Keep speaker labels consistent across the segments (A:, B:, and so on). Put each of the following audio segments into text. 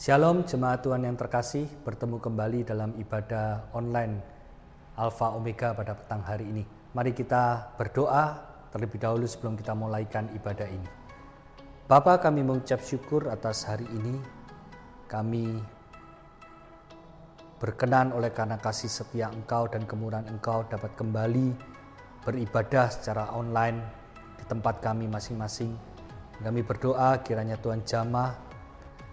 A: Shalom jemaat Tuhan yang terkasih, bertemu kembali dalam ibadah online Alpha Omega pada petang hari ini. Mari kita berdoa terlebih dahulu sebelum kita mulaikan ibadah ini. Bapa, kami mengucap syukur atas hari ini. Kami berkenan oleh karena kasih setia Engkau dan kemurahan Engkau dapat kembali beribadah secara online di tempat kami masing-masing. Kami berdoa kiranya Tuhan jamah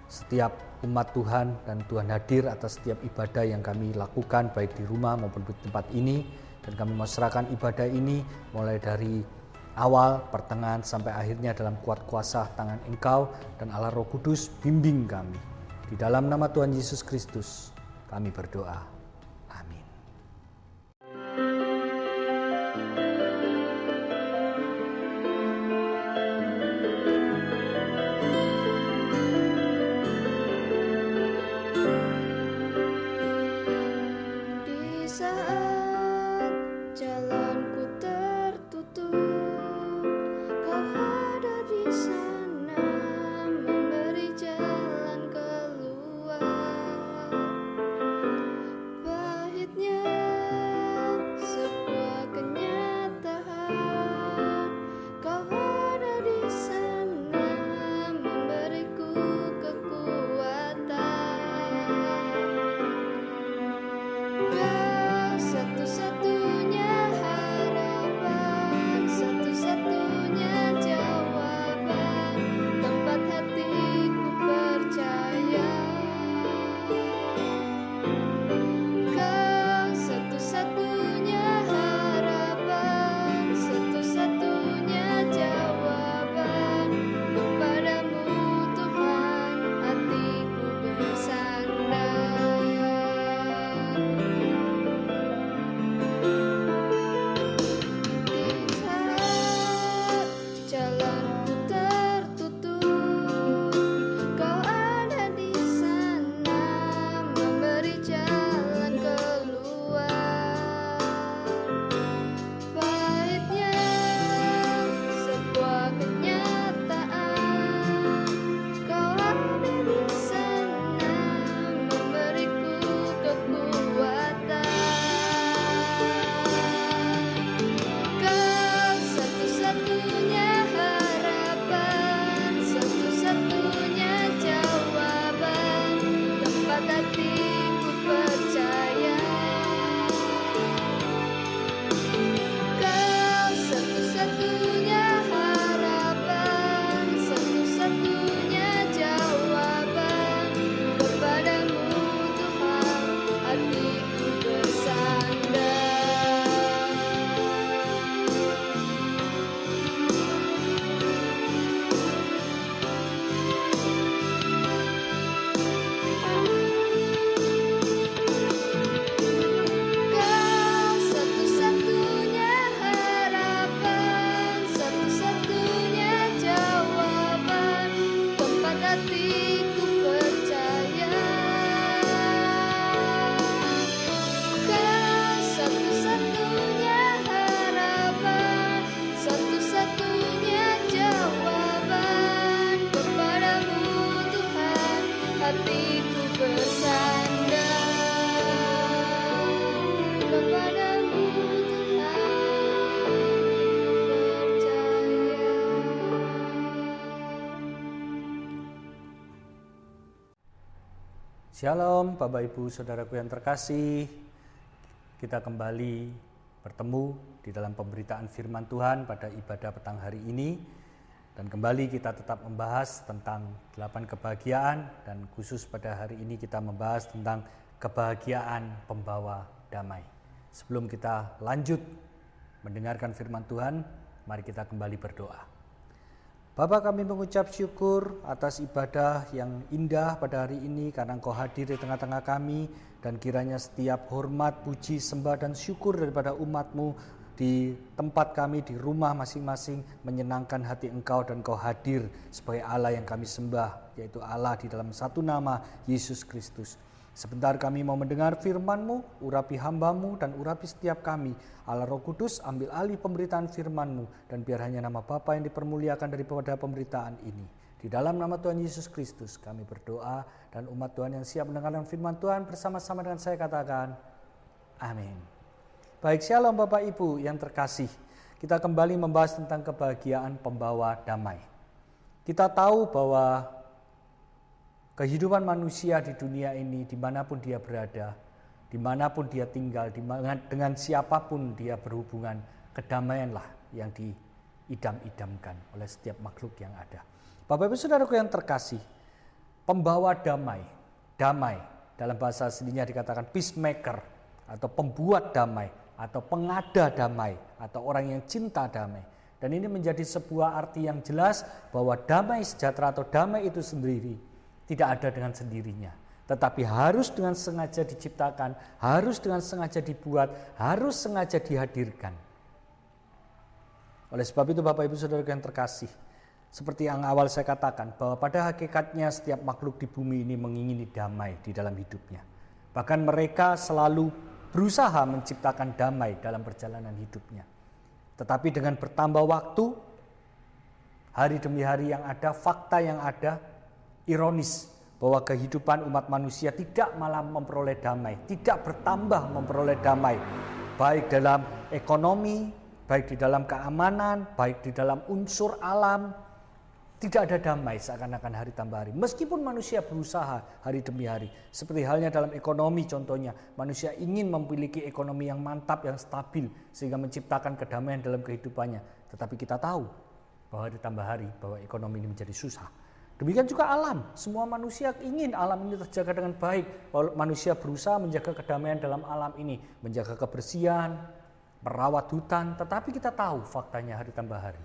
A: setiap umat Tuhan dan Tuhan hadir atas setiap ibadah yang kami lakukan baik di rumah maupun di tempat ini, dan kami mau serahkan ibadah ini mulai dari awal, pertengahan sampai akhirnya dalam kuat kuasa tangan Engkau dan Allah Roh Kudus bimbing kami. Di dalam nama Tuhan Yesus Kristus kami berdoa. Amin. Shalom Bapak Ibu Saudaraku yang terkasih, kita kembali bertemu di dalam pemberitaan firman Tuhan pada ibadah petang hari ini, dan kembali kita tetap membahas tentang 8 kebahagiaan, dan khusus pada hari ini kita membahas tentang kebahagiaan pembawa damai. Sebelum kita lanjut mendengarkan firman Tuhan, mari kita kembali berdoa. Bapa, kami mengucap syukur atas ibadah yang indah pada hari ini karena Engkau hadir di tengah-tengah kami, dan kiranya setiap hormat, puji, sembah dan syukur daripada umat-Mu di tempat kami, di rumah masing-masing menyenangkan hati Engkau, dan Engkau hadir sebagai Allah yang kami sembah, yaitu Allah di dalam satu nama, Yesus Kristus. Sebentar kami mau mendengar firman-Mu, urapi hamba-Mu dan urapi setiap kami. Allah Roh Kudus, ambil alih pemberitaan firman-Mu, dan biar hanya nama Bapa yang dipermuliakan daripada pemberitaan ini. Di dalam nama Tuhan Yesus Kristus kami berdoa, dan umat Tuhan yang siap mendengarkan firman Tuhan bersama-sama dengan saya katakan, amin. Baik, shalom Bapak Ibu yang terkasih. Kita kembali membahas tentang kebahagiaan pembawa damai. Kita tahu bahwa kehidupan manusia di dunia ini, dimanapun dia berada, dimanapun dia tinggal, dengan siapapun dia berhubungan, kedamaianlah yang diidam-idamkan oleh setiap makhluk yang ada. Bapak Ibu Saudaraku yang terkasih, pembawa damai dalam bahasa aslinya dikatakan peacemaker atau pembuat damai atau pengada damai atau orang yang cinta damai. Dan ini menjadi sebuah arti yang jelas bahwa damai sejahtera atau damai itu sendiri tidak ada dengan sendirinya, tetapi harus dengan sengaja diciptakan, harus dengan sengaja dibuat, harus sengaja dihadirkan. Oleh sebab itu Bapak Ibu Saudaraku yang terkasih, seperti yang awal saya katakan, bahwa pada hakikatnya setiap makhluk di bumi ini mengingini damai di dalam hidupnya. Bahkan mereka selalu berusaha menciptakan damai dalam perjalanan hidupnya. Tetapi dengan bertambah waktu, hari demi hari yang ada, fakta yang ada, ironis bahwa kehidupan umat manusia tidak malah memperoleh damai, tidak bertambah memperoleh damai, baik dalam ekonomi, baik di dalam keamanan, baik di dalam unsur alam. Tidak ada damai seakan-akan hari tambah hari. Meskipun manusia berusaha hari demi hari. Seperti halnya dalam ekonomi contohnya. Manusia ingin memiliki ekonomi yang mantap, yang stabil. Sehingga menciptakan kedamaian dalam kehidupannya. Tetapi kita tahu bahwa hari tambah hari, bahwa ekonomi ini menjadi susah. Demikian juga alam. Semua manusia ingin alam ini terjaga dengan baik. Manusia berusaha menjaga kedamaian dalam alam ini. Menjaga kebersihan, merawat hutan. Tetapi kita tahu faktanya hari tambah hari,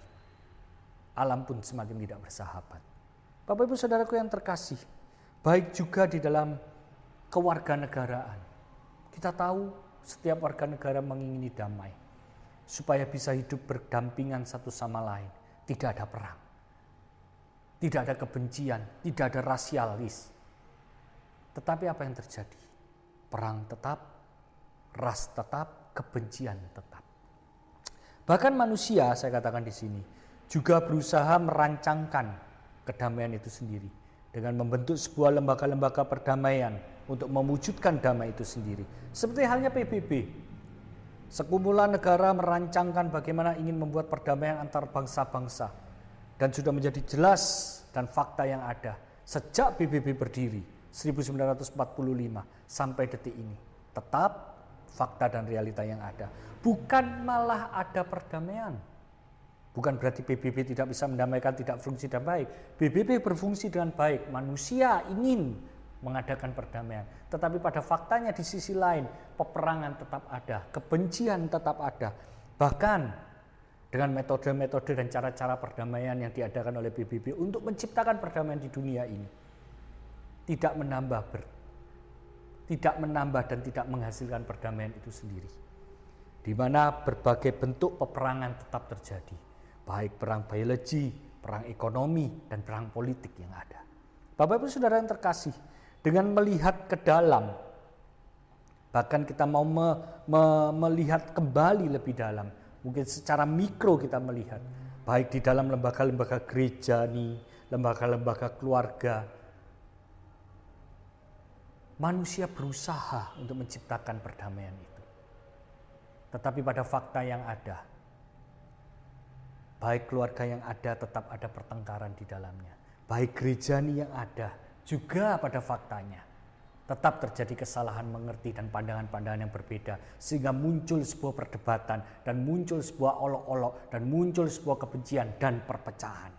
A: alam pun semakin tidak bersahabat. Bapak Ibu Saudaraku yang terkasih, baik juga di dalam kewarganegaraan. Kita tahu setiap warga negara mengingini damai, supaya bisa hidup berdampingan satu sama lain. Tidak ada perang, tidak ada kebencian, tidak ada rasialis. Tetapi apa yang terjadi? Perang tetap, ras tetap, kebencian tetap. Bahkan manusia, saya katakan di sini, juga berusaha merancangkan kedamaian itu sendiri dengan membentuk sebuah lembaga-lembaga perdamaian untuk mewujudkan damai itu sendiri. Seperti halnya PBB. Sekumpulan negara merancangkan bagaimana ingin membuat perdamaian antar bangsa-bangsa, dan sudah menjadi jelas dan fakta yang ada sejak PBB berdiri 1945 sampai detik ini. Tetap fakta dan realita yang ada. Bukan malah ada perdamaian. Bukan berarti PBB tidak bisa mendamaikan, tidak fungsi dengan baik. PBB berfungsi dengan baik. Manusia ingin mengadakan perdamaian. Tetapi pada faktanya di sisi lain, peperangan tetap ada, kebencian tetap ada. Bahkan dengan metode-metode dan cara-cara perdamaian yang diadakan oleh PBB untuk menciptakan perdamaian di dunia ini, tidak menambah dan tidak menghasilkan perdamaian itu sendiri. Di mana berbagai bentuk peperangan tetap terjadi. Baik perang biologi, perang ekonomi, dan perang politik yang ada. Bapak Ibu Saudara yang terkasih, dengan melihat ke dalam, bahkan kita mau melihat kembali lebih dalam, mungkin secara mikro kita melihat, baik di dalam lembaga-lembaga gereja nih, lembaga-lembaga keluarga, manusia berusaha untuk menciptakan perdamaian itu. Tetapi pada fakta yang ada, baik keluarga yang ada tetap ada pertengkaran di dalamnya. Baik gereja yang ada juga pada faktanya tetap terjadi kesalahan mengerti dan pandangan-pandangan yang berbeda. Sehingga muncul sebuah perdebatan dan muncul sebuah olok-olok dan muncul sebuah kebencian dan perpecahan.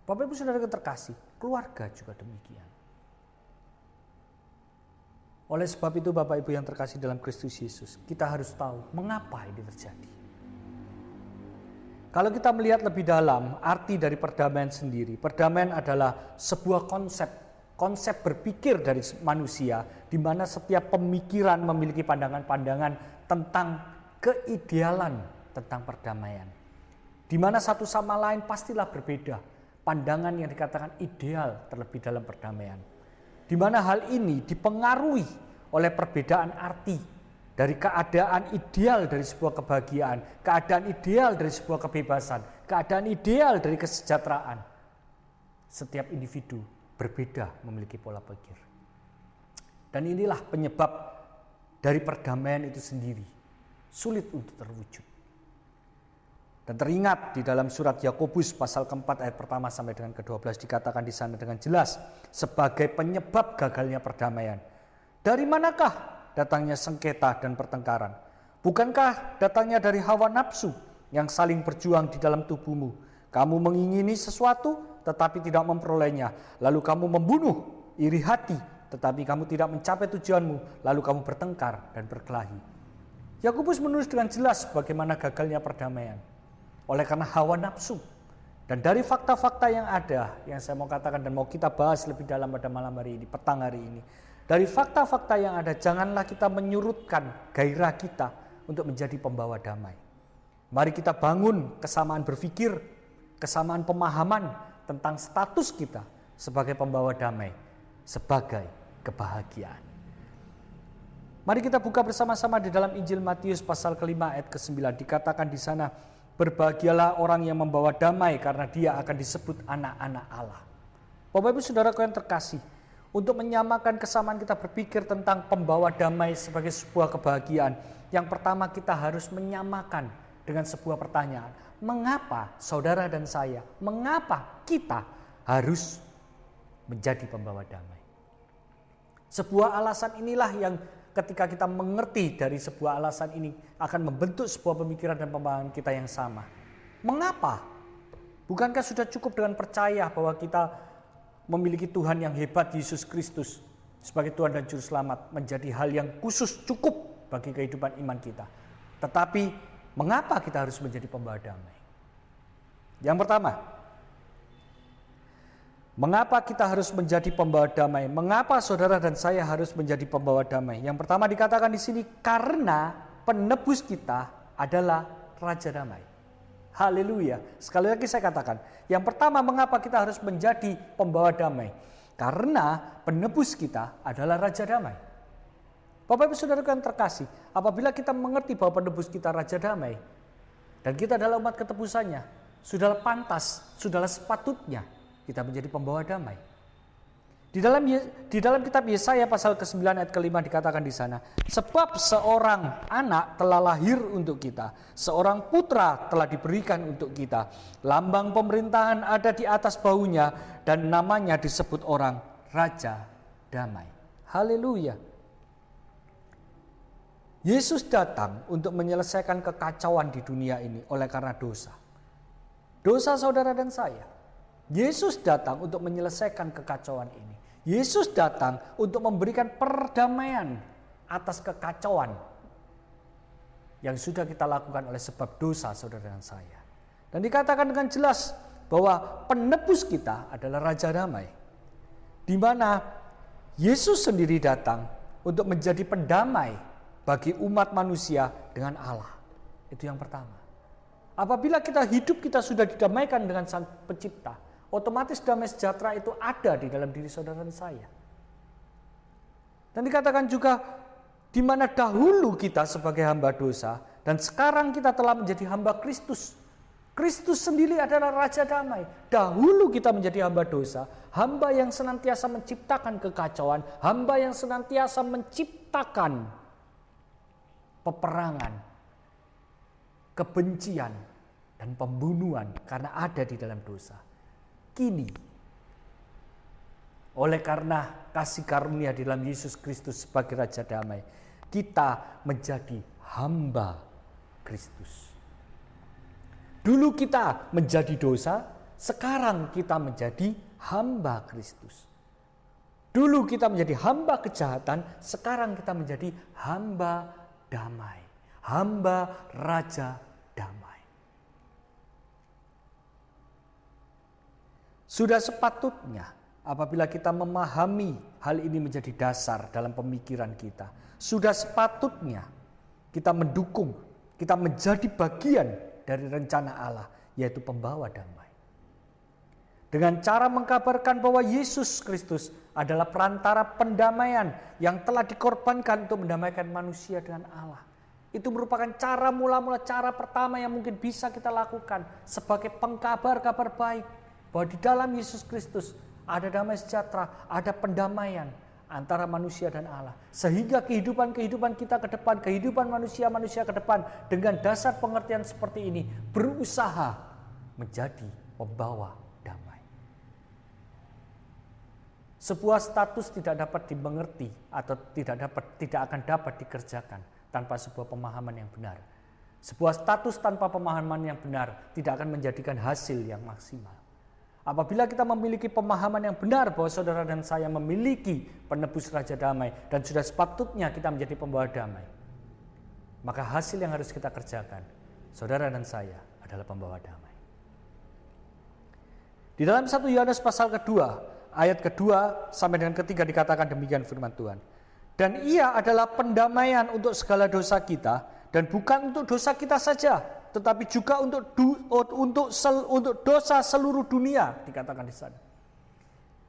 A: Bapak Ibu Saudara yang terkasih, keluarga juga demikian. Oleh sebab itu Bapak Ibu yang terkasih dalam Kristus Yesus, kita harus tahu mengapa ini terjadi. Kalau kita melihat lebih dalam arti dari perdamaian sendiri, perdamaian adalah sebuah konsep berpikir dari manusia, di mana setiap pemikiran memiliki pandangan-pandangan tentang keidealan tentang perdamaian. Di mana satu sama lain pastilah berbeda, pandangan yang dikatakan ideal terlebih dalam perdamaian. Di mana hal ini dipengaruhi oleh perbedaan arti dari keadaan ideal dari sebuah kebahagiaan, keadaan ideal dari sebuah kebebasan, keadaan ideal dari kesejahteraan. Setiap individu berbeda memiliki pola pikir. Dan inilah penyebab dari perdamaian itu sendiri sulit untuk terwujud. Dan teringat di dalam surat Yakobus pasal keempat ayat pertama sampai dengan ke-12 dikatakan di sana dengan jelas sebagai penyebab gagalnya perdamaian. Dari manakah datangnya sengketa dan pertengkaran? Bukankah datangnya dari hawa nafsu yang saling berjuang di dalam tubuhmu? Kamu mengingini sesuatu tetapi tidak memperolehnya. Lalu kamu membunuh iri hati tetapi kamu tidak mencapai tujuanmu. Lalu kamu bertengkar dan berkelahi. Yakobus menulis dengan jelas bagaimana gagalnya perdamaian. Oleh karena hawa nafsu. Dan dari fakta-fakta yang ada, yang saya mau katakan dan mau kita bahas lebih dalam pada malam hari ini, petang hari ini. Dari fakta-fakta yang ada, janganlah kita menyurutkan gairah kita untuk menjadi pembawa damai. Mari kita bangun kesamaan berpikir, kesamaan pemahaman tentang status kita sebagai pembawa damai, sebagai kebahagiaan. Mari kita buka bersama-sama di dalam Injil Matius pasal ke-5 ayat ke-9. Dikatakan di sana, berbahagialah orang yang membawa damai karena dia akan disebut anak-anak Allah. Bapak Ibu Saudaraku yang terkasih, untuk menyamakan kesamaan kita berpikir tentang pembawa damai sebagai sebuah kebahagiaan, yang pertama kita harus menyamakan dengan sebuah pertanyaan. Mengapa saudara dan saya, mengapa kita harus menjadi pembawa damai? Sebuah alasan inilah yang ketika kita mengerti dari sebuah alasan ini akan membentuk sebuah pemikiran dan pemahaman kita yang sama. Mengapa? Bukankah sudah cukup dengan percaya bahwa kita memiliki Tuhan yang hebat, Yesus Kristus sebagai Tuhan dan Juru Selamat menjadi hal yang khusus cukup bagi kehidupan iman kita. Tetapi mengapa kita harus menjadi pembawa damai? Yang pertama, mengapa kita harus menjadi pembawa damai? Mengapa saudara dan saya harus menjadi pembawa damai? Yang pertama dikatakan di sini karena penebus kita adalah Raja Damai. Haleluya. Sekali lagi saya katakan, yang pertama mengapa kita harus menjadi pembawa damai? Karena penebus kita adalah Raja Damai. Bapak Ibu Saudara yang terkasih, apabila kita mengerti bahwa penebus kita Raja Damai dan kita adalah umat ketebusannya, sudahlah pantas, sudahlah sepatutnya kita menjadi pembawa damai. Di dalam kitab Yesaya pasal ke-9 ayat ke-5 dikatakan di sana, sebab seorang anak telah lahir untuk kita, seorang putra telah diberikan untuk kita, lambang pemerintahan ada di atas bahunya dan namanya disebut orang Raja Damai. Haleluya. Yesus datang untuk menyelesaikan kekacauan di dunia ini oleh karena dosa. Dosa saudara dan saya. Yesus datang untuk menyelesaikan kekacauan ini. Yesus datang untuk memberikan perdamaian atas kekacauan yang sudah kita lakukan oleh sebab dosa saudara dan saya. Dan dikatakan dengan jelas bahwa penebus kita adalah Raja Damai. Di mana Yesus sendiri datang untuk menjadi pendamai bagi umat manusia dengan Allah. Itu yang pertama. Apabila hidup kita sudah didamaikan dengan Sang Pencipta, otomatis damai sejahtera itu ada di dalam diri saudara dan saya. Dan dikatakan juga di mana dahulu kita sebagai hamba dosa dan sekarang kita telah menjadi hamba Kristus. Kristus sendiri adalah Raja Damai. Dahulu kita menjadi hamba dosa, hamba yang senantiasa menciptakan kekacauan, hamba yang senantiasa menciptakan peperangan, kebencian dan pembunuhan karena ada di dalam dosa. Kini, oleh karena kasih karunia di dalam Yesus Kristus sebagai Raja Damai, kita menjadi hamba Kristus. Dulu kita menjadi dosa, sekarang kita menjadi hamba Kristus. Dulu kita menjadi hamba kejahatan, sekarang kita menjadi hamba damai, hamba Raja Damai. Sudah sepatutnya apabila kita memahami hal ini menjadi dasar dalam pemikiran kita. Sudah sepatutnya kita mendukung, kita menjadi bagian dari rencana Allah, yaitu pembawa damai. Dengan cara mengkabarkan bahwa Yesus Kristus adalah perantara pendamaian yang telah dikorbankan untuk mendamaikan manusia dengan Allah. Itu merupakan cara pertama yang mungkin bisa kita lakukan sebagai pengkabar kabar baik. bahwa di dalam Yesus Kristus ada damai sejahtera, ada pendamaian antara manusia dan Allah. Sehingga kehidupan kita ke depan, kehidupan manusia ke depan dengan dasar pengertian seperti ini berusaha menjadi pembawa damai. Sebuah status tidak dapat dimengerti atau tidak akan dapat dikerjakan tanpa sebuah pemahaman yang benar. Sebuah status tanpa pemahaman yang benar tidak akan menjadikan hasil yang maksimal. Apabila kita memiliki pemahaman yang benar bahwa saudara dan saya memiliki penebus Raja Damai dan sudah sepatutnya kita menjadi pembawa damai, maka hasil yang harus kita kerjakan, saudara dan saya adalah pembawa damai. Di dalam 1 Yohanes pasal kedua, ayat kedua sampai dengan ketiga dikatakan demikian firman Tuhan. Dan ia adalah pendamaian untuk segala dosa kita, dan bukan untuk dosa kita saja, tetapi juga untuk dosa seluruh dunia, dikatakan di sana.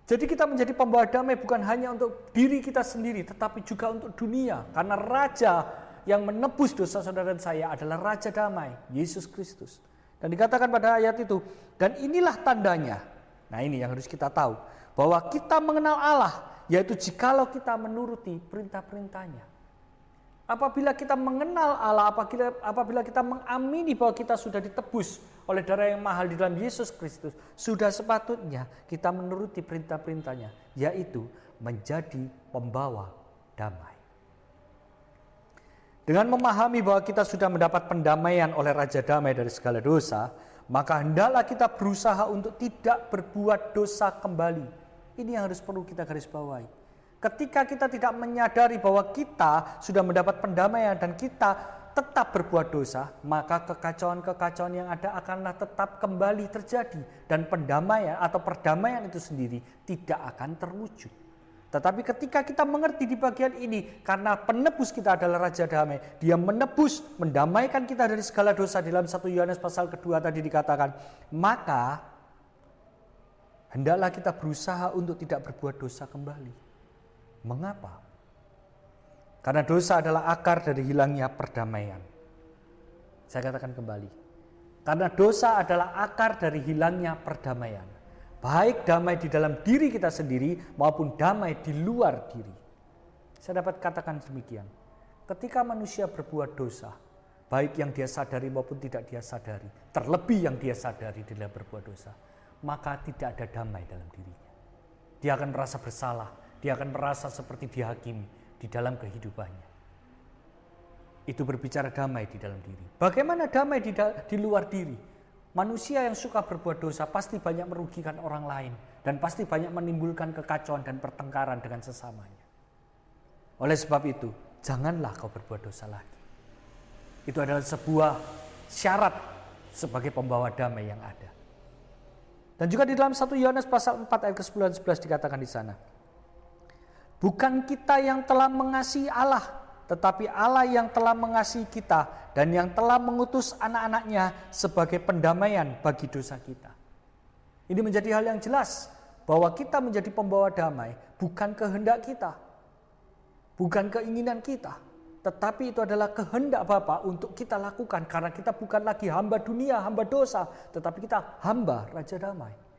A: Jadi kita menjadi pembawa damai bukan hanya untuk diri kita sendiri, tetapi juga untuk dunia. Karena Raja yang menebus dosa saudara dan saya adalah Raja Damai, Yesus Kristus. Dan dikatakan pada ayat itu, dan inilah tandanya. Nah ini yang harus kita tahu, bahwa kita mengenal Allah, yaitu jikalau kita menuruti perintah-perintahnya. Apabila kita mengenal Allah, apabila kita mengamini bahwa kita sudah ditebus oleh darah yang mahal di dalam Yesus Kristus, sudah sepatutnya kita menuruti perintah-perintahnya, yaitu menjadi pembawa damai. Dengan memahami bahwa kita sudah mendapat pendamaian oleh Raja Damai dari segala dosa, maka hendaklah kita berusaha untuk tidak berbuat dosa kembali. Ini yang harus perlu kita garis bawahi. Ketika kita tidak menyadari bahwa kita sudah mendapat pendamaian dan kita tetap berbuat dosa, maka kekacauan-kekacauan yang ada akanlah tetap kembali terjadi. Dan pendamaian atau perdamaian itu sendiri tidak akan terwujud. Tetapi ketika kita mengerti di bagian ini, karena penebus kita adalah Raja Damai, dia menebus, mendamaikan kita dari segala dosa. Dalam 1 Yohanes pasal kedua tadi dikatakan, maka hendaklah kita berusaha untuk tidak berbuat dosa kembali. Mengapa? Karena dosa adalah akar dari hilangnya perdamaian. Saya katakan kembali. Karena dosa adalah akar dari hilangnya perdamaian. Baik damai di dalam diri kita sendiri maupun damai di luar diri. Saya dapat katakan demikian. Ketika manusia berbuat dosa, baik yang dia sadari maupun tidak dia sadari, terlebih yang dia sadari dalam berbuat dosa, maka tidak ada damai dalam dirinya. Dia akan merasa bersalah. Dia akan merasa seperti dihakimi di dalam kehidupannya. Itu berbicara damai di dalam diri. Bagaimana damai di luar diri? Manusia yang suka berbuat dosa pasti banyak merugikan orang lain. Dan pasti banyak menimbulkan kekacauan dan pertengkaran dengan sesamanya. Oleh sebab itu, janganlah kau berbuat dosa lagi. Itu adalah sebuah syarat sebagai pembawa damai yang ada. Dan juga di dalam 1 Yohanes pasal 4 ayat ke-10 dan 11 dikatakan di sana. Bukan kita yang telah mengasihi Allah, tetapi Allah yang telah mengasihi kita dan yang telah mengutus anak-anaknya sebagai pendamaian bagi dosa kita. Ini menjadi hal yang jelas bahwa kita menjadi pembawa damai bukan kehendak kita, bukan keinginan kita, tetapi itu adalah kehendak Bapa untuk kita lakukan karena kita bukan lagi hamba dunia, hamba dosa, tetapi kita hamba Raja Damai.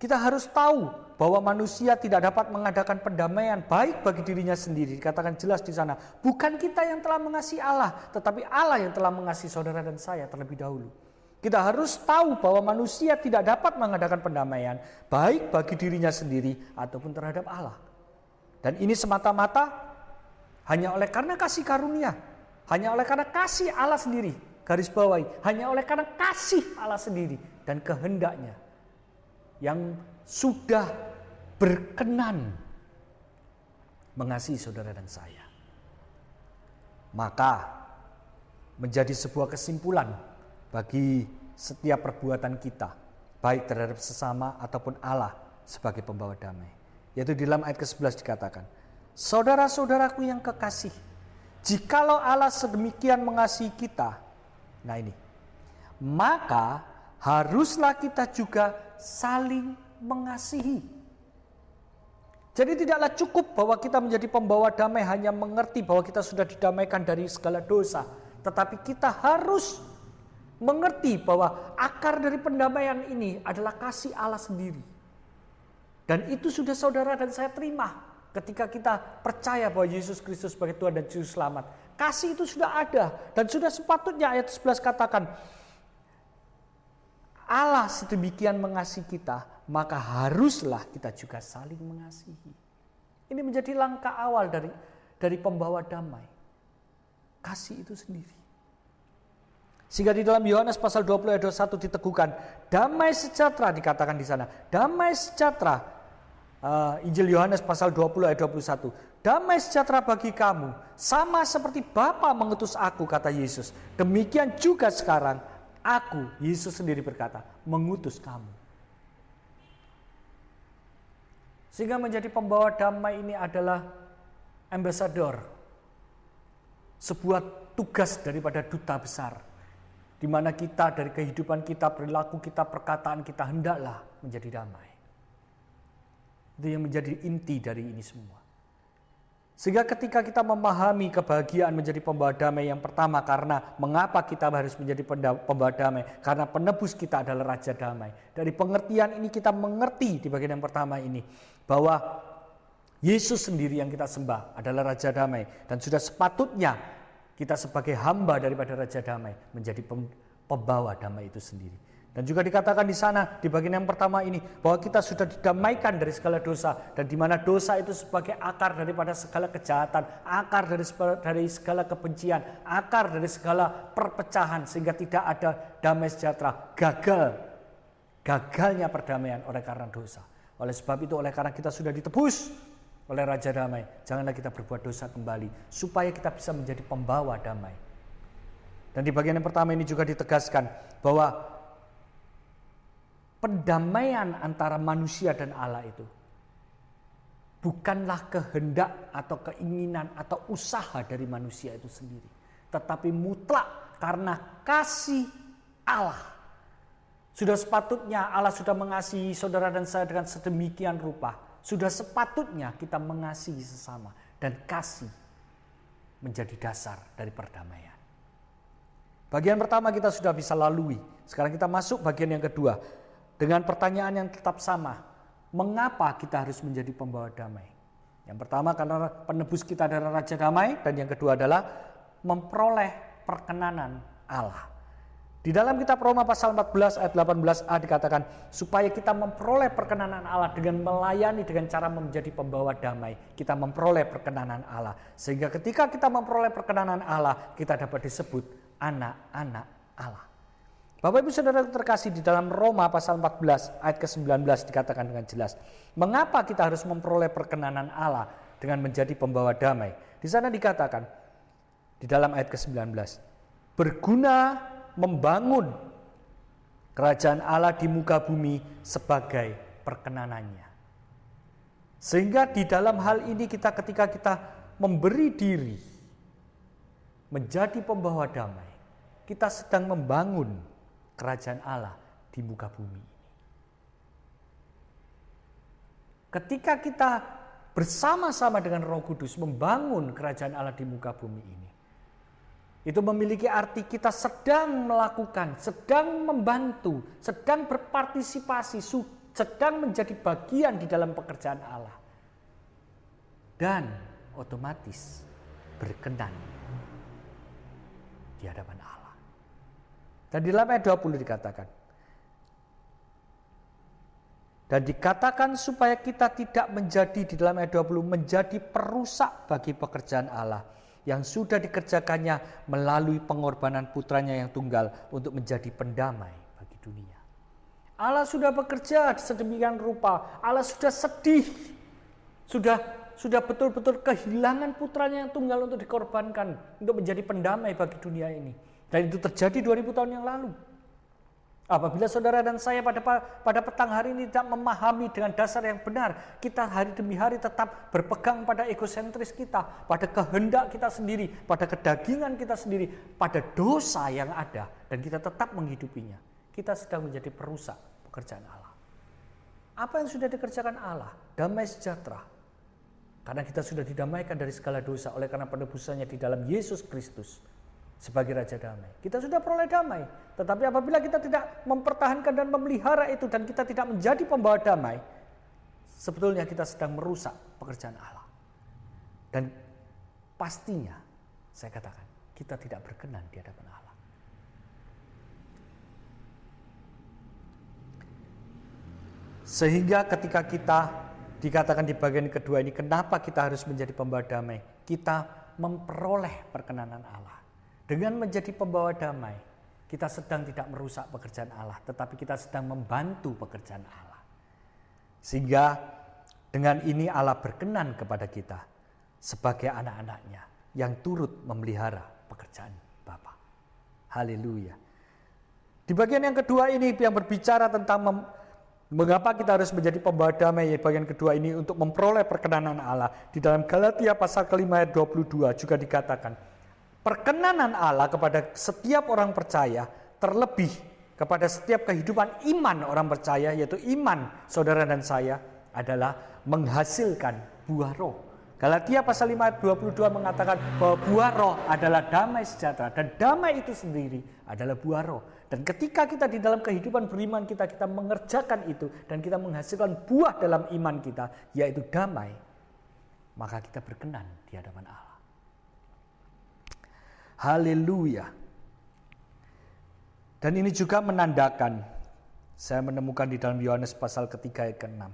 A: Kita harus tahu bahwa manusia tidak dapat mengadakan pendamaian baik bagi dirinya sendiri. Dikatakan jelas di sana, bukan kita yang telah mengasihi Allah, tetapi Allah yang telah mengasihi saudara dan saya terlebih dahulu. Kita harus tahu bahwa manusia tidak dapat mengadakan pendamaian baik bagi dirinya sendiri ataupun terhadap Allah. Dan ini semata-mata hanya oleh karena kasih karunia, hanya oleh karena kasih Allah sendiri. Garis bawahi, hanya oleh karena kasih Allah sendiri dan kehendaknya yang sudah berkenan mengasihi saudara dan saya. Maka menjadi sebuah kesimpulan bagi setiap perbuatan kita, baik terhadap sesama ataupun Allah sebagai pembawa damai. Yaitu di dalam ayat ke-11 dikatakan, saudara-saudaraku yang kekasih, jikalau Allah sedemikian mengasihi kita, nah ini, maka haruslah kita juga saling mengasihi. Jadi tidaklah cukup bahwa kita menjadi pembawa damai hanya mengerti bahwa kita sudah didamaikan dari segala dosa. Tetapi kita harus mengerti bahwa akar dari pendamaian ini adalah kasih Allah sendiri. Dan itu sudah saudara dan saya terima ketika kita percaya bahwa Yesus Kristus sebagai Tuhan dan Juru Selamat. Kasih itu sudah ada dan sudah sepatutnya ayat 11 katakan, Allah sedemikian mengasihi kita, maka haruslah kita juga saling mengasihi. Ini menjadi langkah awal dari pembawa damai. Kasih itu sendiri. Sehingga di dalam Yohanes pasal 20 ayat 21 diteguhkan, damai sejahtera dikatakan di sana. Damai sejahtera, Injil Yohanes pasal 20 ayat 21. Damai sejahtera bagi kamu, sama seperti Bapa mengutus aku, kata Yesus. Demikian juga sekarang, aku, Yesus sendiri berkata, mengutus kamu. Sehingga menjadi pembawa damai ini adalah ambasador. Sebuah tugas daripada duta besar. Di mana kita dari kehidupan kita, perilaku kita, perkataan kita hendaklah menjadi damai. Itu yang menjadi inti dari ini semua. Sehingga ketika kita memahami kebahagiaan menjadi pembawa damai yang pertama, karena mengapa kita harus menjadi pembawa damai? Karena penebus kita adalah Raja Damai. Dari pengertian ini kita mengerti di bagian yang pertama ini, bahwa Yesus sendiri yang kita sembah adalah Raja Damai. Dan sudah sepatutnya kita sebagai hamba daripada Raja Damai menjadi pembawa damai itu sendiri. Dan juga dikatakan di sana di bagian yang pertama ini bahwa kita sudah didamaikan dari segala dosa, dan di mana dosa itu sebagai akar daripada segala kejahatan, akar dari segala kebencian, akar dari segala perpecahan, sehingga tidak ada damai sejahtera, gagalnya perdamaian oleh karena dosa. Oleh sebab itu, oleh karena kita sudah ditebus oleh Raja Damai, janganlah kita berbuat dosa kembali, supaya kita bisa menjadi pembawa damai. Dan di bagian yang pertama ini juga ditegaskan bahwa pendamaian antara manusia dan Allah itu bukanlah kehendak atau keinginan atau usaha dari manusia itu sendiri, tetapi mutlak karena kasih Allah. Sudah sepatutnya Allah sudah mengasihi saudara dan saya dengan sedemikian rupa. Sudah sepatutnya kita mengasihi sesama, dan kasih menjadi dasar dari perdamaian. Bagian pertama kita sudah bisa lalui. Sekarang kita masuk bagian yang kedua dengan pertanyaan yang tetap sama. Mengapa kita harus menjadi pembawa damai? Yang pertama karena penebus kita adalah Raja Damai, dan yang kedua adalah memperoleh perkenanan Allah. Di dalam kitab Roma pasal 14 ayat 18a dikatakan supaya kita memperoleh perkenanan Allah dengan melayani dengan cara menjadi pembawa damai. Kita memperoleh perkenanan Allah. Sehingga ketika kita memperoleh perkenanan Allah, kita dapat disebut anak-anak Allah. Bapak Ibu Saudara terkasih, di dalam Roma pasal 14 ayat ke-19 dikatakan dengan jelas. Mengapa kita harus memperoleh perkenanan Allah dengan menjadi pembawa damai? Di sana dikatakan di dalam ayat ke-19. Berguna membangun kerajaan Allah di muka bumi sebagai perkenanannya. Sehingga di dalam hal ini ketika kita memberi diri menjadi pembawa damai, kita sedang membangun kerajaan Allah di muka bumi ini. Ketika kita bersama-sama dengan Roh Kudus membangun kerajaan Allah di muka bumi ini, itu memiliki arti kita sedang melakukan, sedang membantu, sedang berpartisipasi, sedang menjadi bagian di dalam pekerjaan Allah. Dan otomatis berkenan di hadapan Allah. Dan di dalam ayat 20 dikatakan, dan dikatakan supaya kita tidak menjadi, di dalam ayat 20, menjadi perusak bagi pekerjaan Allah yang sudah dikerjakannya melalui pengorbanan putranya yang tunggal untuk menjadi pendamai bagi dunia. Allah sudah bekerja sedemikian rupa. Allah sudah sedih. Sudah betul-betul kehilangan putranya yang tunggal untuk dikorbankan, untuk menjadi pendamai bagi dunia ini. Dan itu terjadi 2000 tahun yang lalu. Apabila saudara dan saya pada petang hari ini tidak memahami dengan dasar yang benar, kita hari demi hari tetap berpegang pada egosentris kita, pada kehendak kita sendiri, pada kedagingan kita sendiri, pada dosa yang ada, dan kita tetap menghidupinya. Kita sedang menjadi perusak pekerjaan Allah. Apa yang sudah dikerjakan Allah? Damai sejahtera. Karena kita sudah didamaikan dari segala dosa oleh karena penebusannya di dalam Yesus Kristus. sebagai Raja Damai. Kita sudah peroleh damai. Tetapi apabila kita tidak mempertahankan dan memelihara itu dan kita tidak menjadi pembawa damai, sebetulnya kita sedang merusak pekerjaan Allah. Dan pastinya saya katakan kita tidak berkenan di hadapan Allah. Sehingga ketika kita dikatakan di bagian kedua ini, kenapa kita harus menjadi pembawa damai? Kita memperoleh perkenanan Allah. Dengan menjadi pembawa damai, kita sedang tidak merusak pekerjaan Allah, tetapi kita sedang membantu pekerjaan Allah. Sehingga dengan ini Allah berkenan kepada kita sebagai anak-anaknya yang turut memelihara pekerjaan Bapa. Haleluya. Di bagian yang kedua ini yang berbicara tentang mengapa kita harus menjadi pembawa damai, bagian kedua ini untuk memperoleh perkenanan Allah. Di dalam Galatia pasal ke-5 ayat 22 juga dikatakan, perkenanan Allah kepada setiap orang percaya, terlebih kepada setiap kehidupan iman orang percaya, yaitu iman saudara dan saya, adalah menghasilkan buah roh. Galatia pasal 5 ayat 22 mengatakan bahwa buah roh adalah damai sejahtera, dan damai itu sendiri adalah buah roh. Dan ketika kita di dalam kehidupan beriman kita mengerjakan itu dan kita menghasilkan buah dalam iman kita, yaitu damai, maka kita berkenan di hadapan Allah. Haleluya. Dan ini juga menandakan, saya menemukan di dalam Yohanes pasal ketiga ayat ke-6,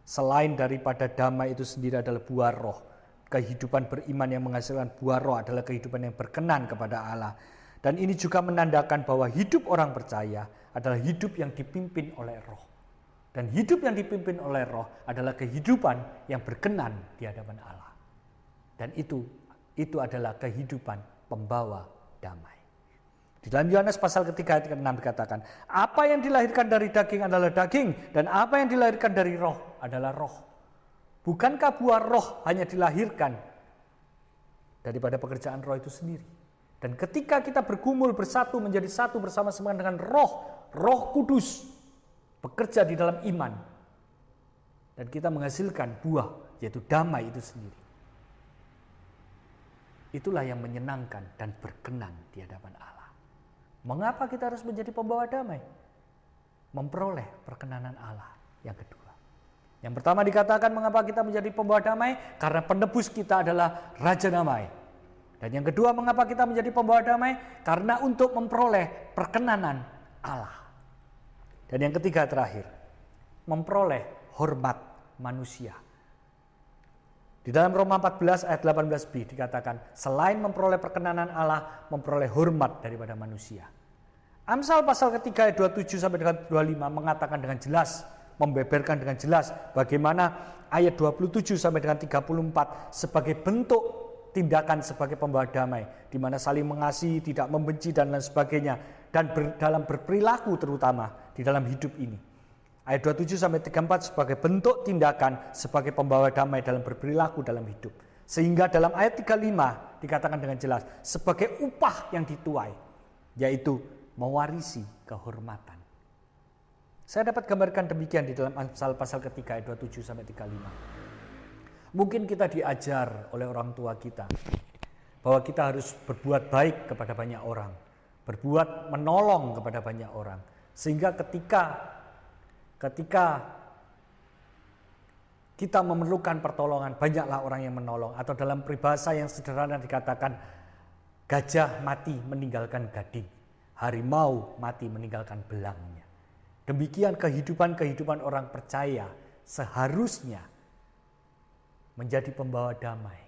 A: selain daripada damai itu sendiri adalah buah roh, kehidupan beriman yang menghasilkan buah roh adalah kehidupan yang berkenan kepada Allah. Dan ini juga menandakan bahwa hidup orang percaya adalah hidup yang dipimpin oleh roh. Dan hidup yang dipimpin oleh roh adalah kehidupan yang berkenan di hadapan Allah. Dan itu adalah kehidupan pembawa damai. Di dalam Yohanes pasal ketiga ayat ke-6 dikatakan, apa yang dilahirkan dari daging adalah daging, dan apa yang dilahirkan dari roh adalah roh. Bukankah buah roh hanya dilahirkan daripada pekerjaan roh itu sendiri? Dan ketika kita bergumul bersatu menjadi satu bersama-sama dengan Roh Kudus bekerja di dalam iman, dan kita menghasilkan buah, yaitu damai itu sendiri. Itulah yang menyenangkan dan berkenan di hadapan Allah. Mengapa kita harus menjadi pembawa damai? Memperoleh perkenanan Allah yang kedua. Yang pertama dikatakan mengapa kita menjadi pembawa damai? Karena penebus kita adalah Raja Damai. Dan yang kedua, mengapa kita menjadi pembawa damai? Karena untuk memperoleh perkenanan Allah. Dan yang ketiga terakhir, memperoleh hormat manusia. Di dalam Roma 14 ayat 18b dikatakan, selain memperoleh perkenanan Allah, memperoleh hormat daripada manusia. Amsal pasal ketiga ayat 27 sampai dengan 25 mengatakan dengan jelas, membeberkan dengan jelas bagaimana ayat 27 sampai dengan 34 sebagai bentuk tindakan sebagai pembawa damai, di mana saling mengasihi, tidak membenci dan lain sebagainya, dan dalam berperilaku terutama di dalam hidup ini. Ayat 27 sampai 34 sebagai bentuk tindakan sebagai pembawa damai dalam berperilaku dalam hidup. Sehingga dalam ayat 35 dikatakan dengan jelas sebagai upah yang dituai, yaitu mewarisi kehormatan. Saya dapat gambarkan demikian di dalam Amsal pasal ketiga ayat 27 sampai 35. Mungkin kita diajar oleh orang tua kita bahwa kita harus berbuat baik kepada banyak orang, berbuat menolong kepada banyak orang, sehingga ketika kita memerlukan pertolongan, banyaklah orang yang menolong. Atau dalam peribahasa yang sederhana dikatakan, gajah mati meninggalkan gading, harimau mati meninggalkan belangnya. Demikian kehidupan orang percaya seharusnya menjadi pembawa damai.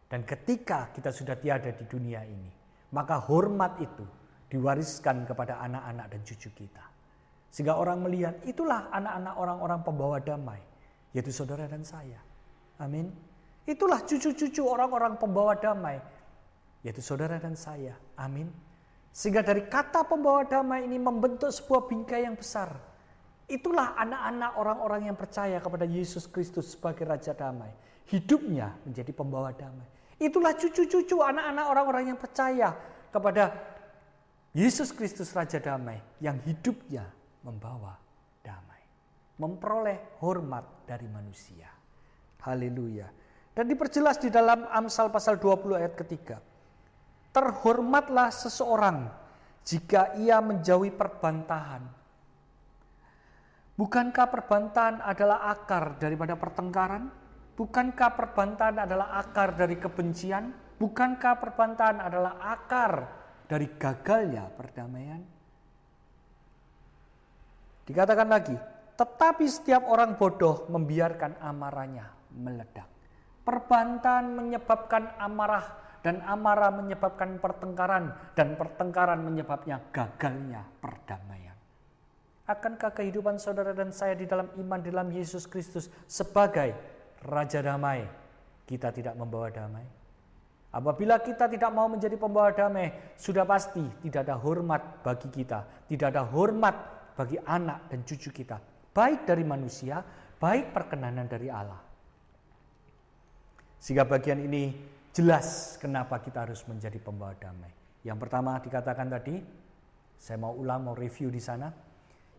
A: Dan ketika kita sudah tiada di dunia ini, maka hormat itu diwariskan kepada anak-anak dan cucu kita. Sehingga orang melihat itulah anak-anak orang-orang pembawa damai, yaitu saudara dan saya. Amin. Itulah cucu-cucu orang-orang pembawa damai, yaitu saudara dan saya. Amin. Sehingga dari kata pembawa damai ini membentuk sebuah bingkai yang besar. Itulah anak-anak orang-orang yang percaya kepada Yesus Kristus sebagai Raja Damai. Hidupnya menjadi pembawa damai. Itulah cucu-cucu anak-anak orang-orang yang percaya kepada Yesus Kristus Raja Damai, yang hidupnya membawa damai, memperoleh hormat dari manusia. Haleluya. Dan diperjelas di dalam Amsal pasal 20 ayat ketiga. Terhormatlah seseorang jika ia menjauhi perbantahan. Bukankah perbantahan adalah akar daripada pertengkaran? Bukankah perbantahan adalah akar dari kebencian? Bukankah perbantahan adalah akar dari gagalnya perdamaian? Dikatakan lagi, tetapi setiap orang bodoh membiarkan amarahnya meledak. Perbantahan menyebabkan amarah, dan amarah menyebabkan pertengkaran, dan pertengkaran menyebabnya gagalnya perdamaian. Akankah kehidupan saudara dan saya di dalam iman dalam Yesus Kristus sebagai Raja Damai, kita tidak membawa damai? Apabila kita tidak mau menjadi pembawa damai, sudah pasti tidak ada hormat bagi kita, tidak ada hormat bagi anak dan cucu kita, baik dari manusia, baik perkenanan dari Allah. Sehingga bagian ini jelas kenapa kita harus menjadi pembawa damai. Yang pertama dikatakan tadi, saya mau ulang, mau review di sana.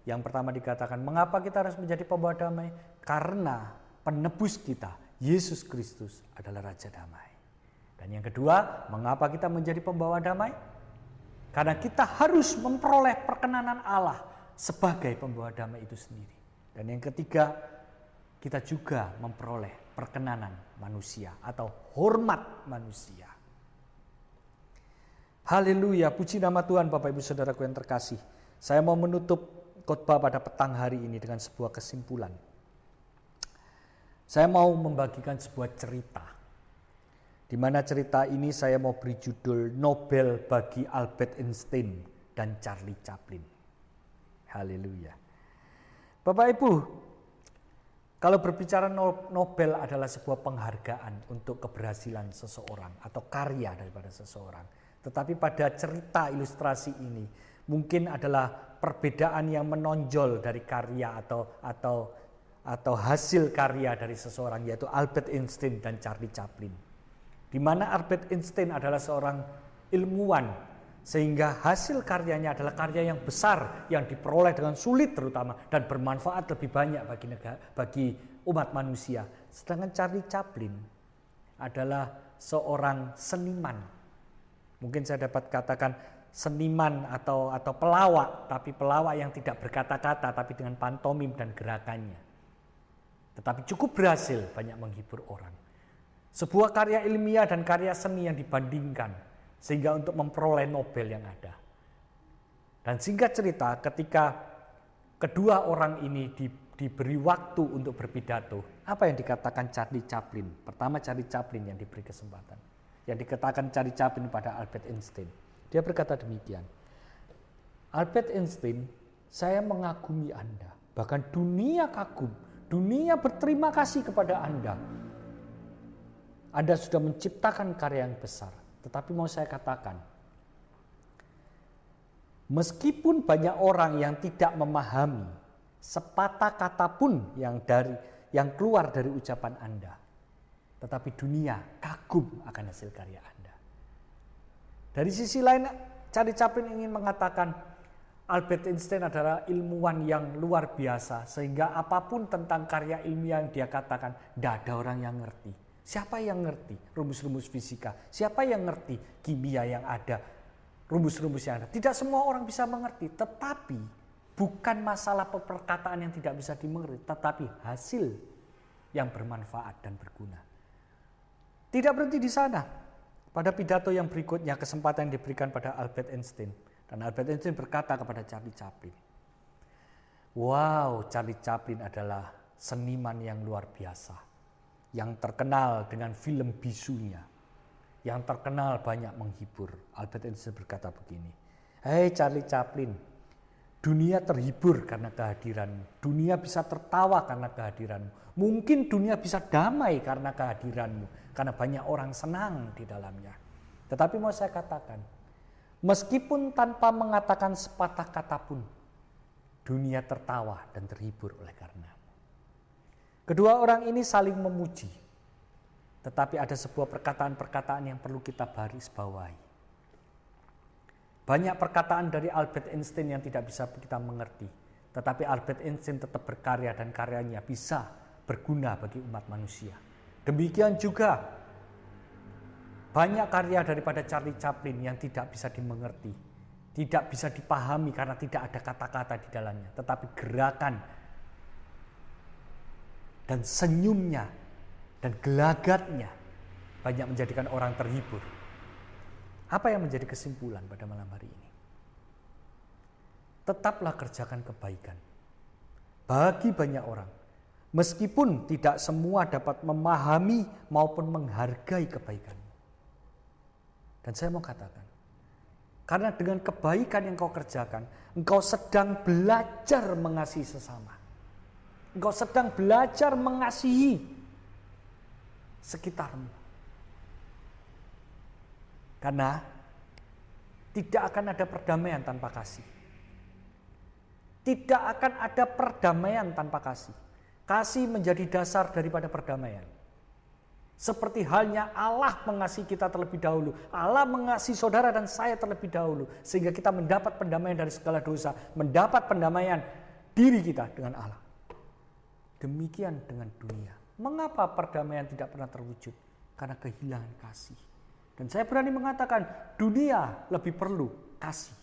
A: Yang pertama dikatakan, mengapa kita harus menjadi pembawa damai? Karena penebus kita, Yesus Kristus adalah Raja Damai. Dan yang kedua, mengapa kita menjadi pembawa damai? Karena kita harus memperoleh perkenanan Allah sebagai pembawa damai itu sendiri. Dan yang ketiga, kita juga memperoleh perkenanan manusia atau hormat manusia. Haleluya, puji nama Tuhan. Bapak Ibu Saudaraku yang terkasih, saya mau menutup khotbah pada petang hari ini dengan sebuah kesimpulan. Saya mau membagikan sebuah cerita, di mana cerita ini saya mau beri judul Nobel bagi Albert Einstein dan Charlie Chaplin. Haleluya. Bapak Ibu, kalau berbicara Nobel adalah sebuah penghargaan untuk keberhasilan seseorang atau karya daripada seseorang. Tetapi pada cerita ilustrasi ini mungkin adalah perbedaan yang menonjol dari karya atau hasil karya dari seseorang, yaitu Albert Einstein dan Charlie Chaplin. Di mana Albert Einstein adalah seorang ilmuwan, sehingga hasil karyanya adalah karya yang besar yang diperoleh dengan sulit terutama dan bermanfaat lebih banyak bagi umat manusia. Sedangkan Charlie Chaplin adalah seorang seniman. Mungkin saya dapat katakan seniman atau pelawak, tapi pelawak yang tidak berkata-kata tapi dengan pantomim dan gerakannya. Tetapi cukup berhasil banyak menghibur orang. Sebuah karya ilmiah dan karya seni yang dibandingkan sehingga untuk memperoleh Nobel yang ada. Dan singkat cerita, ketika kedua orang ini diberi waktu untuk berpidato, apa yang dikatakan Charlie Chaplin? Pertama Charlie Chaplin yang diberi kesempatan. Yang dikatakan Charlie Chaplin pada Albert Einstein. Dia berkata demikian, Albert Einstein, saya mengagumi Anda. Bahkan dunia kagum, dunia berterima kasih kepada Anda. Anda sudah menciptakan karya yang besar. Tetapi mau saya katakan, meskipun banyak orang yang tidak memahami sepatah kata pun yang keluar dari ucapan Anda, tetapi dunia kagum akan hasil karya Anda. Dari sisi lain, Charlie Chaplin ingin mengatakan Albert Einstein adalah ilmuwan yang luar biasa, sehingga apapun tentang karya ilmiah yang dia katakan, tidak ada orang yang ngerti. Siapa yang ngerti rumus-rumus fisika? Siapa yang ngerti kimia yang ada? Rumus-rumus yang ada. Tidak semua orang bisa mengerti, tetapi bukan masalah perkataan yang tidak bisa dimengerti, tetapi hasil yang bermanfaat dan berguna. Tidak berhenti di sana. Pada pidato yang berikutnya, kesempatan yang diberikan pada Albert Einstein. Dan Albert Einstein berkata kepada Charlie Chaplin, wow, Charlie Chaplin adalah seniman yang luar biasa. Yang terkenal dengan film bisunya. Yang terkenal banyak menghibur. Albert Einstein berkata begini, hei Charlie Chaplin, dunia terhibur karena kehadiranmu. Dunia bisa tertawa karena kehadiranmu. Mungkin dunia bisa damai karena kehadiranmu. Karena banyak orang senang di dalamnya. Tetapi mau saya katakan, meskipun tanpa mengatakan sepatah kata pun, dunia tertawa dan terhibur oleh karenamu. Kedua orang ini saling memuji. Tetapi ada sebuah perkataan-perkataan yang perlu kita baris bawahi. Banyak perkataan dari Albert Einstein yang tidak bisa kita mengerti. Tetapi Albert Einstein tetap berkarya dan karyanya bisa berguna bagi umat manusia. Demikian juga Banyak karya daripada Charlie Chaplin yang tidak bisa dimengerti, tidak bisa dipahami karena tidak ada kata-kata di dalamnya, tetapi gerakan dan senyumnya dan gelagatnya banyak menjadikan orang terhibur. Apa yang menjadi kesimpulan pada malam hari ini? Tetaplah kerjakan kebaikan bagi banyak orang, meskipun tidak semua dapat memahami maupun menghargai kebaikanmu. Dan saya mau katakan, karena dengan kebaikan yang kau kerjakan, engkau sedang belajar mengasihi sesama. Engkau sedang belajar mengasihi sekitarmu. Karena tidak akan ada perdamaian tanpa kasih. Tidak akan ada perdamaian tanpa kasih. Kasih menjadi dasar daripada perdamaian. Seperti halnya Allah mengasihi kita terlebih dahulu. Allah mengasihi saudara dan saya terlebih dahulu. Sehingga kita mendapat pendamaian dari segala dosa. Mendapat pendamaian diri kita dengan Allah. Demikian dengan dunia. Mengapa perdamaian tidak pernah terwujud? Karena kehilangan kasih. Dan saya berani mengatakan dunia lebih perlu kasih.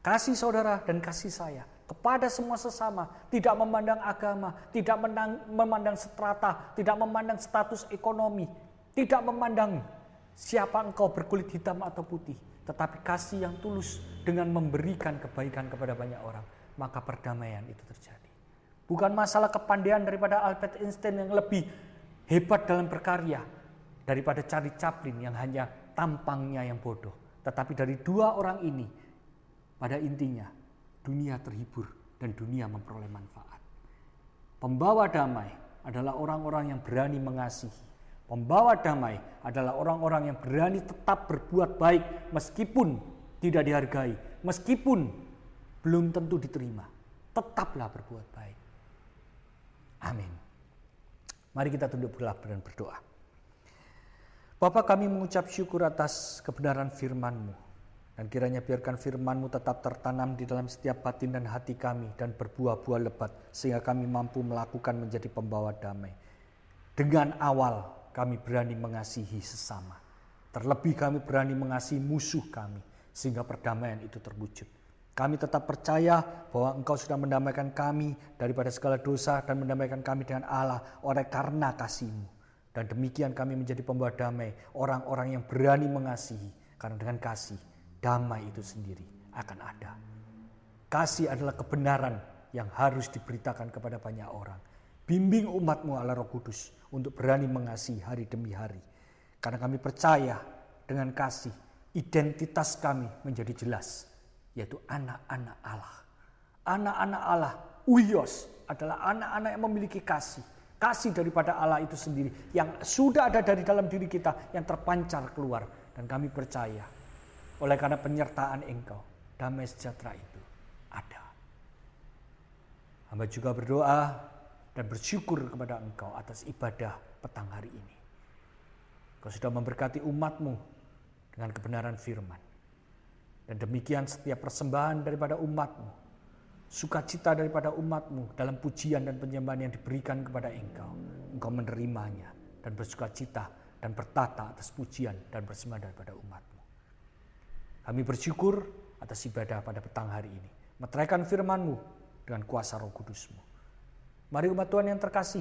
A: Kasih saudara dan kasih saya. Kepada semua sesama, tidak memandang agama, tidak memandang strata, tidak memandang status ekonomi, tidak memandang siapa engkau berkulit hitam atau putih, tetapi kasih yang tulus dengan memberikan kebaikan kepada banyak orang, maka perdamaian itu terjadi. Bukan masalah kepandaian daripada Albert Einstein yang lebih hebat dalam berkarya daripada Charlie Chaplin yang hanya tampangnya yang bodoh, tetapi dari dua orang ini pada intinya dunia terhibur dan dunia memperoleh manfaat. Pembawa damai adalah orang-orang yang berani mengasihi. Pembawa damai adalah orang-orang yang berani tetap berbuat baik meskipun tidak dihargai, meskipun belum tentu diterima. Tetaplah berbuat baik. Amin. Mari kita tunduk belah dan berdoa. Bapa, kami mengucap syukur atas kebenaran firman-Mu. Dan kiranya biarkan firman-Mu tetap tertanam di dalam setiap batin dan hati kami dan berbuah-buah lebat sehingga kami mampu melakukan menjadi pembawa damai. Dengan awal kami berani mengasihi sesama. Terlebih kami berani mengasihi musuh kami sehingga perdamaian itu terwujud. Kami tetap percaya bahwa Engkau sudah mendamaikan kami daripada segala dosa dan mendamaikan kami dengan Allah oleh karena kasih-Mu. Dan demikian kami menjadi pembawa damai, orang-orang yang berani mengasihi karena dengan kasih damai itu sendiri akan ada. Kasih adalah kebenaran yang harus diberitakan kepada banyak orang. Bimbing umat-Mu Allah Roh Kudus untuk berani mengasihi hari demi hari. Karena kami percaya dengan kasih, identitas kami menjadi jelas, yaitu anak-anak Allah. Anak-anak Allah, Uios, adalah anak-anak yang memiliki kasih. Kasih daripada Allah itu sendiri yang sudah ada dari dalam diri kita yang terpancar keluar. Dan kami percaya oleh karena penyertaan Engkau, damai sejahtera itu ada. Hamba juga berdoa dan bersyukur kepada Engkau atas ibadah petang hari ini. Engkau sudah memberkati umat-Mu dengan kebenaran firman. Dan demikian setiap persembahan daripada umat-Mu, sukacita daripada umat-Mu dalam pujian dan penyembahan yang diberikan kepada Engkau, Engkau menerimanya dan bersukacita dan bertata atas pujian dan persembahan daripada umat-Mu. Kami bersyukur atas ibadah pada petang hari ini. Meteraikan firman-Mu dengan kuasa Roh Kudus-Mu. Mari umat Tuhan yang terkasih,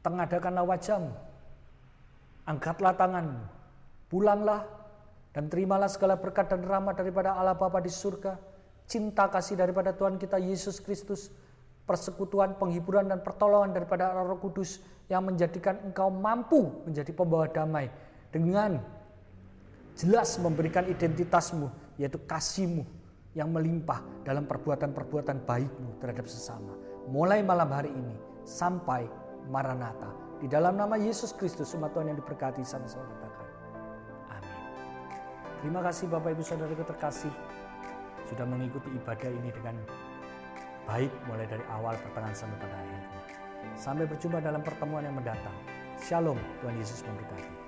A: tengadakanlah wajah-Mu. Angkatlah tangan-Mu. Pulanglah dan terimalah segala berkat dan rahmat daripada Allah Bapa di surga. Cinta kasih daripada Tuhan kita Yesus Kristus. Persekutuan, penghiburan dan pertolongan daripada Roh Kudus yang menjadikan engkau mampu menjadi pembawa damai dengan jelas memberikan identitas-Mu, yaitu kasih-Mu yang melimpah dalam perbuatan-perbuatan baik-Mu terhadap sesama. Mulai malam hari ini sampai Maranatha. Di dalam nama Yesus Kristus, umat Tuhan yang diberkati sama-sama katakan. Amin. Terima kasih Bapak Ibu Saudaraku terkasih sudah mengikuti ibadah ini dengan baik mulai dari awal, pertengahan sampai pada akhirnya. Sampai berjumpa dalam pertemuan yang mendatang. Shalom, Tuhan Yesus memberkati.